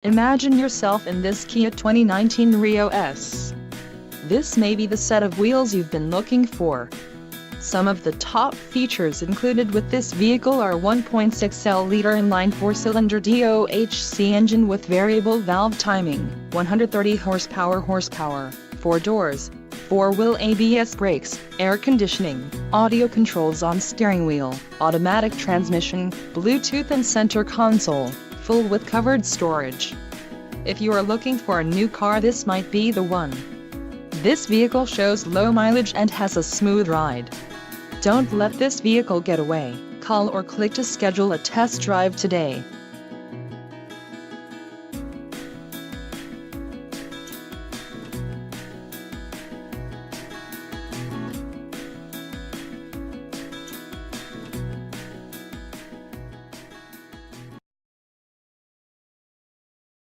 Imagine yourself in this Kia 2019 Rio S. This may be the set of wheels you've been looking for. Some of the top features included with this vehicle are 1.6L inline 4-cylinder DOHC engine with variable valve timing, 130 horsepower, 4 doors, 4-wheel ABS brakes, air conditioning, audio controls on steering wheel, automatic transmission, Bluetooth and center console, full with covered storage. If you are looking for a new car, this might be the one. This vehicle shows low mileage and has a smooth ride. Don't let this vehicle get away. Call or click to schedule a test drive today.